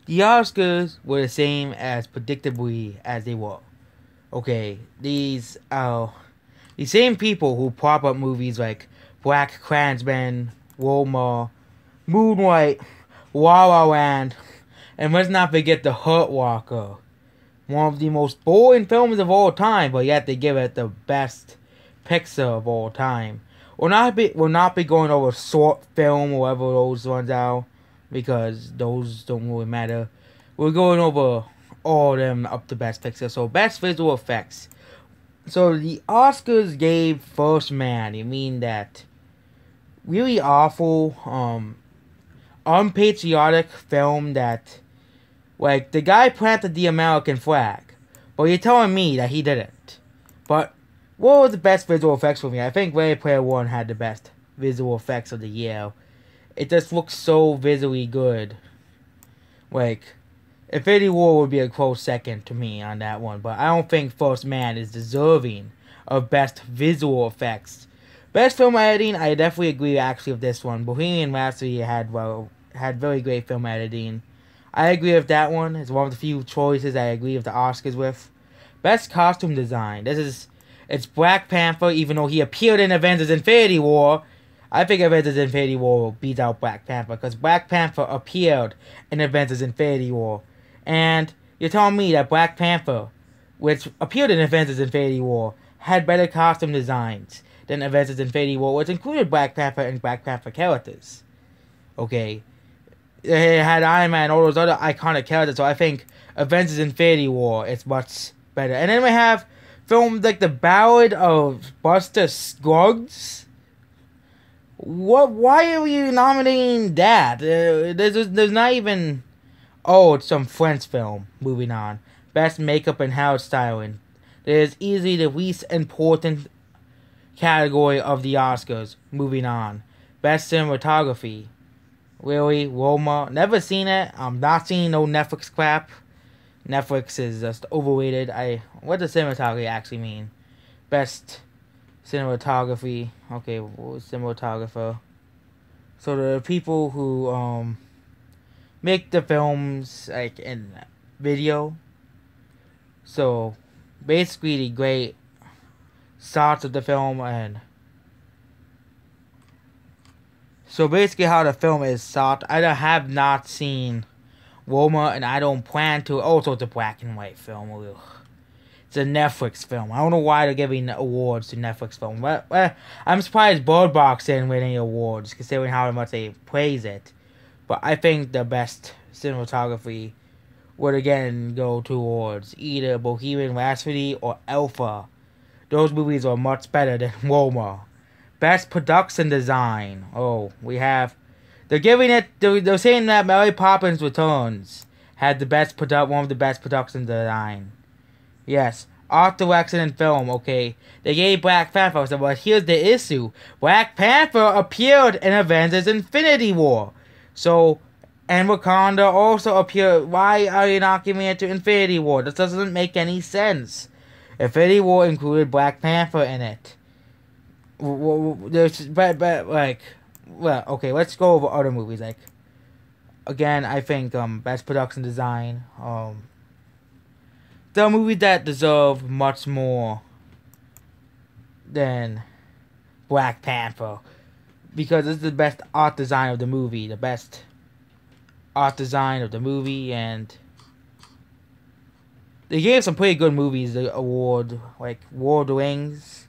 The Oscars were the same as predictably as they were. Okay, the same people who prop up movies like Black Klansman, Roma, Moonlight, La La Land, and let's not forget The Hurt Locker, one of the most boring films of all time, but yet they give it the best Pixar of all time. We'll not be going over short film or whatever those ones are, because those don't really matter. We're going over all of them up to best Pixar. So best visual effects. So the Oscars gave First Man. You mean that really awful, unpatriotic film that, like, the guy planted the American flag, but you're telling me that he didn't. But what was the best visual effects for me? I think Ready Player One had the best visual effects of the year. It just looks so visually good. Like, Infinity War would be a close second to me on that one, but I don't think First Man is deserving of best visual effects. Best film editing, I definitely agree actually with this one. Bohemian Rhapsody had very great film editing. I agree with that one. It's one of the few choices I agree with the Oscars with. Best costume design. It's Black Panther, even though he appeared in Avengers Infinity War. I think Avengers Infinity War will beat out Black Panther, because Black Panther appeared in Avengers Infinity War. And you're telling me that Black Panther, which appeared in Avengers Infinity War, had better costume designs than Avengers Infinity War, which included Black Panther and Black Panther characters. Okay, it had Iron Man and all those other iconic characters, so I think Avengers Infinity War is much better. And then we have films like The Ballad of Buster Scruggs. What? Why are you nominating that? There's not even. Oh, it's some French film. Moving on. Best makeup and hairstyling. It is easily the least important category of the Oscars. Moving on. Best cinematography. Really, Roma. Never seen it. I'm not seeing no Netflix crap. Netflix is just overrated. What does cinematography actually mean? Best cinematography. Okay, what was cinematographer? So the people who make the films like in video. So basically the great shots of the film, and so basically how the film is shot. I have not seen Roma, and I don't plan to. Also, it's a black and white film. Ugh. It's a Netflix film. I don't know why they're giving awards to Netflix film. But I'm surprised Bird Box didn't win any awards, considering how much they praise it. But I think the best cinematography would again go towards either Bohemian Rhapsody or Alpha. Those movies are much better than Roma. Best production design. Oh, we have. They're giving it. They're saying that Mary Poppins Returns had one of the best production design. Yes, art direction and film. Okay, they gave Black Panther. So, but here's the issue: Black Panther appeared in Avengers: Infinity War. So, and Wakanda also appeared. Why are you not giving it to Infinity War? This doesn't make any sense. Infinity War included Black Panther in it. But like, well, okay, let's go over other movies. Like, again, I think best production design. The movies that deserve much more than Black Panther, because this is the best art design of the movie, and they gave some pretty good movies the award, like Lord of the Rings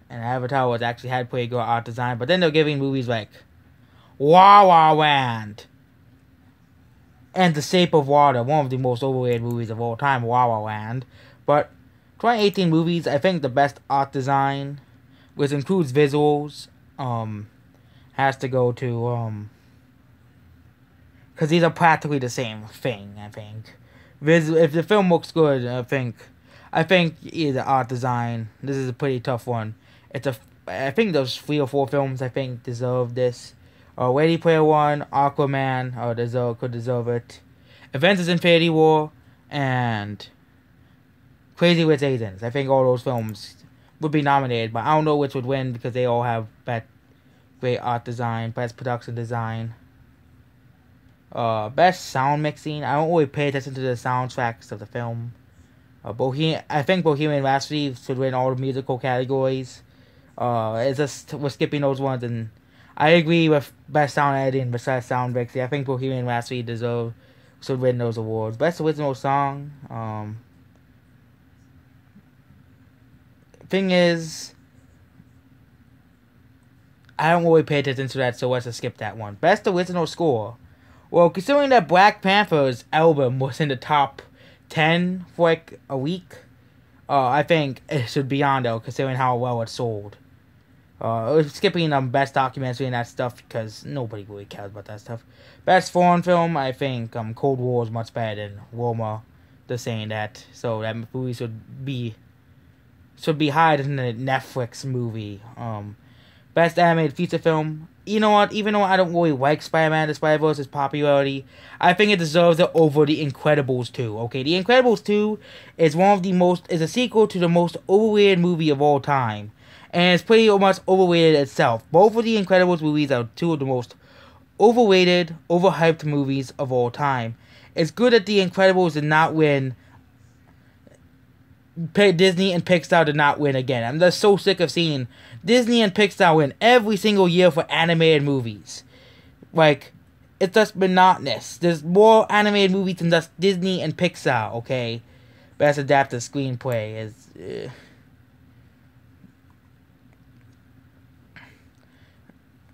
and Avatar was actually had pretty good art design, but then they're giving movies like La La Land and The Shape of Water, one of the most overrated movies of all time, La La Land. But 2018 movies, I think the best art design, which includes visuals, has to go to because these are practically the same thing. I think if the film looks good, I think either art design. This is a pretty tough one. I think those 3 or 4 films I think deserve this. Ready Player One, Aquaman, could deserve it. Avengers: Infinity War, and Crazy Rich Asians. I think all those films would be nominated, but I don't know which would win because they all have great art design, best production design. Best sound mixing. I don't really pay attention to the soundtracks of the film. I think Bohemian Rhapsody should win all the musical categories. It's just we're skipping those ones, and I agree with best sound editing besides sound mixing. I think Bohemian Rhapsody should win those awards. Best original song. Thing is, I don't really pay attention to that, so let's just skip that one. Best original score. Well, considering that Black Panther's album was in the top 10 for like a week, I think it should be on though, considering how well it sold. Skipping best documentary and that stuff because nobody really cares about that stuff. Best foreign film, I think Cold War is much better than Roma. They're saying that, so that movie should be higher than the Netflix movie. Best animated feature film. You know what? Even though I don't really like Spider-Man: The Spider-Verse's popularity, I think it deserves it over The Incredibles 2. Okay, The Incredibles 2 is is a sequel to the most overrated movie of all time, and it's pretty much overrated itself. Both of The Incredibles movies are two of the most overrated, overhyped movies of all time. It's good that The Incredibles did not win. Disney and Pixar did not win again. I'm just so sick of seeing Disney and Pixar win every single year for animated movies. Like, it's just monotonous. There's more animated movies than just Disney and Pixar, okay? Best adapted screenplay is...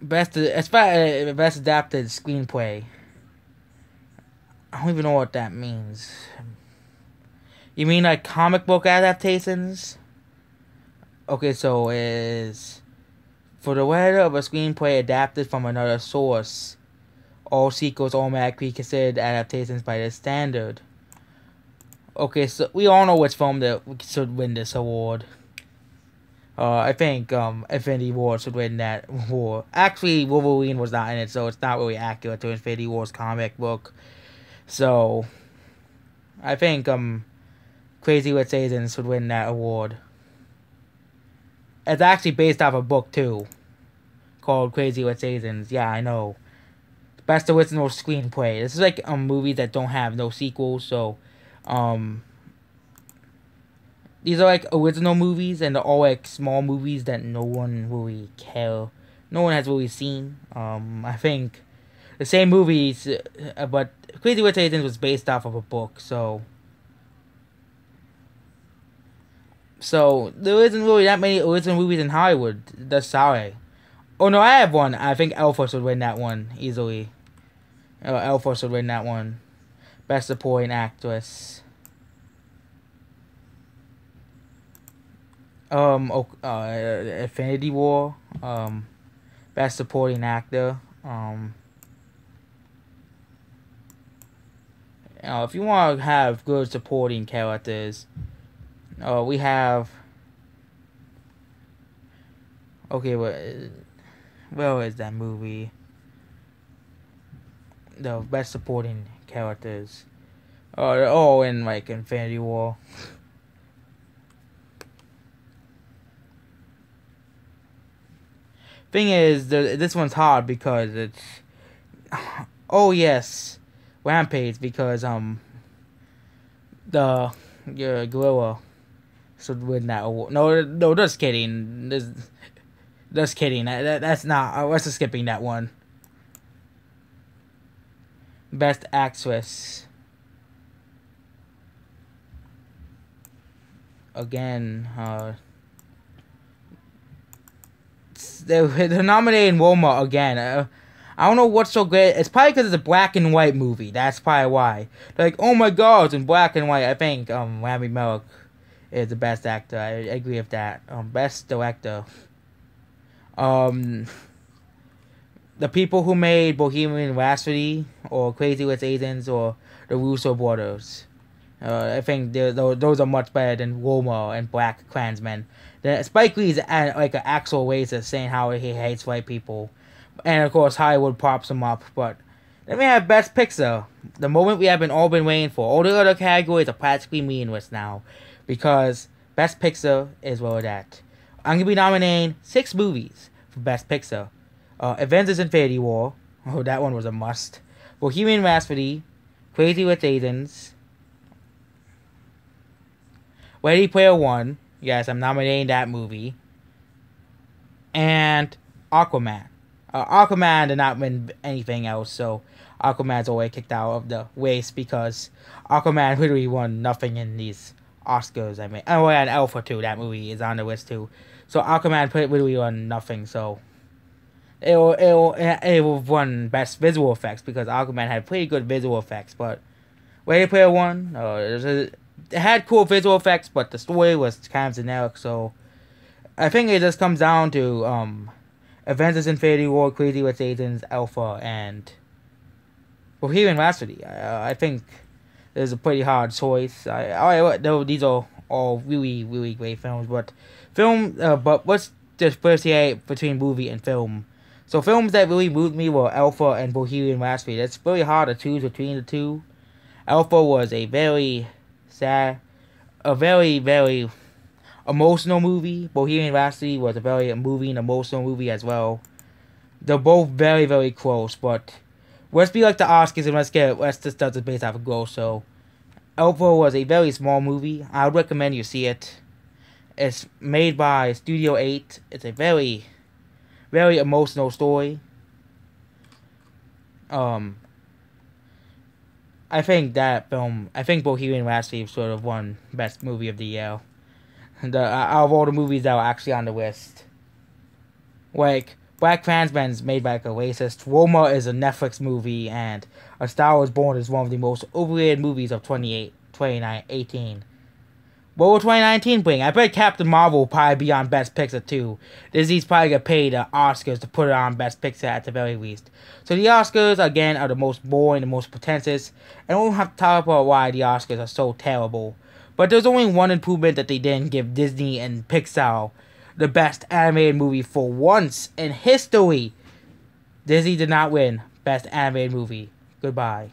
Best adapted screenplay. I don't even know what that means. You mean like comic book adaptations? Okay, so is for the writer of a screenplay adapted from another source, all sequels automatically considered adaptations by this standard. Okay, so we all know which film that should win this award. I think Infinity War should win that war. Actually, Wolverine was not in it, so it's not really accurate to Infinity War's comic book. So I think Crazy Rich Asians would win that award. It's actually based off a book too, called Crazy Rich Asians. Yeah, I know. Best original screenplay. This is like movies that don't have no sequels, so these are like original movies, and they're all like small movies that no one has really seen. I think the same movies, but Crazy Rich Asians was based off of a book, so there isn't really that many original movies in Hollywood. That's sorry. Oh no, I have one. I think Elfa should win that one easily. Elfa should win that one. Best supporting actress. Infinity War. Best supporting actor. If you want to have good supporting characters, we have. Okay, where is that movie? The best supporting characters. They're all in like Infinity War. Thing is, this one's hard because it's. Oh yes, Rampage, because the gorilla should win that award. No, just kidding. Just kidding. That's not. We're just skipping that one. Best actress. Again, they're nominating Roma again. I don't know what's so great. It's probably because it's a black and white movie. That's probably why. They're like, oh my god, it's in black and white. I think Rami Malek is the best actor. I agree with that. Best director. The people who made Bohemian Rhapsody or Crazy Rich Asians or the Russo brothers. I think those are much better than Roma and Black Klansmen. Spike Lee's like an actual racist, saying how he hates white people. And of course Hollywood props him up. But then we have Best Picture. The moment we have all been waiting for. All the other categories are practically meaningless now. Because Best Picture is where it's at. I'm going to be nominating 6 movies for Best Picture. Avengers Infinity War. Oh, that one was a must. Bohemian Rhapsody, Crazy Rich Asians, Ready Player One. Yes, I'm nominating that movie. And Aquaman. Aquaman did not win anything else, so Aquaman's always kicked out of the race because Aquaman literally won nothing in these Oscars. I mean, oh, and Alpha too. That movie is on the list too. So Aquaman literally won nothing. So it will won best visual effects because Aquaman had pretty good visual effects. But Ready Player One, it had cool visual effects, but the story was kind of generic. So I think it just comes down to Avengers: Infinity War, Crazy Rich Asians, Alpha, and Bohemian Rhapsody. I think there's a pretty hard choice. These are all really, really great films, but let's differentiate between movie and film. So films that really moved me were Alpha and Bohemian Rhapsody. It's really hard to choose between the two. Alpha was a very sad, a very, very emotional movie. Bohemian Rhapsody was a very moving, emotional movie as well. They're both very, very close, but let's be like the Oscars and let's just start the based off of goal. So, Alpha was a very small movie. I would recommend you see it. It's made by Studio 8. It's a very, very emotional story. I think Bohemian Rhapsody sort of won Best Movie of the Year. Out of all the movies that were actually on the list. Like, Black Klansman's made by a racist. Roma is a Netflix movie, and A Star Was Born is one of the most overrated movies of 2018. What will 2019 bring? I bet Captain Marvel will probably be on Best Picture too. Disney's probably get paid the Oscars to put it on Best Picture at the very least. So the Oscars, again, are the most boring, the most pretentious, and we don't have to talk about why the Oscars are so terrible. But there's only one improvement that they didn't give Disney and Pixar the Best Animated Movie for once in history. Disney did not win Best Animated Movie. Goodbye.